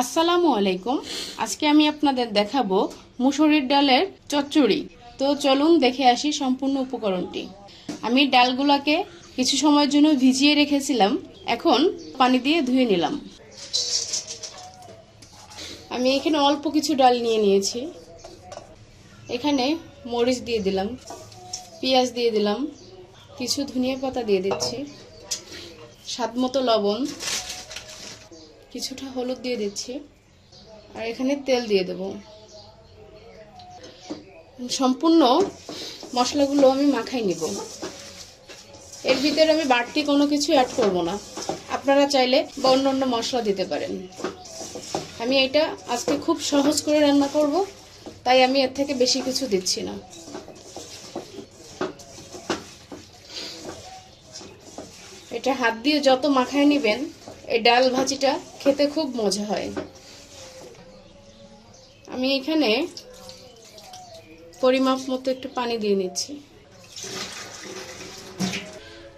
আসসালামু আলাইকুম। আজকে আমি আপনাদের দেখাবো মুসুরির ডালের চচ্চড়ি। তো চলুন দেখে আসি সম্পূর্ণ উপকরণটি। আমি ডালগুলোকে কিছু সময়ের জন্য ভিজিয়ে রেখেছিলাম, এখন পানি দিয়ে ধুয়ে নিলাম। আমি এখানে অল্প কিছু ডাল নিয়ে নিয়েছি। এখানে মরিচ দিয়ে দিলাম, পেঁয়াজ দিয়ে দিলাম, কিছু ধনিয়া পাতা দিয়ে দিচ্ছি, স্বাদমতো লবণ, কিছুটা হলুদ দিয়ে দিচ্ছি, আর এখানে তেল দিয়ে দেব। সম্পূর্ণ মশলাগুলো আমি মাখাই নিব। এর ভিতরে আমি বাড়তি কোনো কিছু অ্যাড করব না, আপনারা চাইলে বা অন্য মশলা দিতে পারেন। আমি এটা আজকে খুব সহজ করে রান্না করব, তাই আমি এর থেকে বেশি কিছু দিচ্ছি না। এটা হাত দিয়ে যত মাখায় নেবেন, এই ডাল ভাজিটা খেতে খুব মজা হয়। আমি এখানে পরিমাপ মতো একটু পানি দিয়ে নিচ্ছি।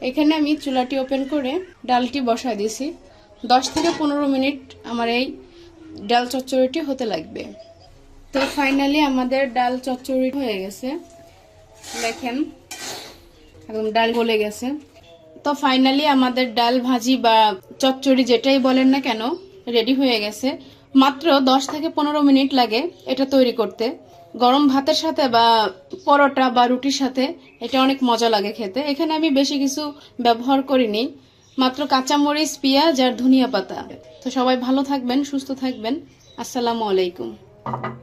এখানে আমি চুলাটি ওপেন করে ডালটি বসায় দিয়েছি। 10 থেকে 15 মিনিট আমার এই ডাল চচ্চড়িটি হতে লাগবে। তো ফাইনালি আমাদের ডাল চচ্চড়ি হয়ে গেছে, দেখেন একদম ডাল গলে গেছে। তো ফাইনালি আমাদের ডাল ভাজি বা চচ্চড়ি যেটাই বলেন না কেন রেডি হয়ে গেছে। মাত্র 10 থেকে 15 মিনিট লাগে এটা তৈরি করতে। গরম ভাতের সাথে বা পরোটা বা রুটির সাথে এটা অনেক মজা লাগে খেতে। এখানে আমি বেশি কিছু ব্যবহার করিনি, মাত্র কাঁচামরিচ, পেঁয়াজ আর ধনিয়া পাতা। তো সবাই ভালো থাকবেন, সুস্থ থাকবেন। আসসালামু আলাইকুম।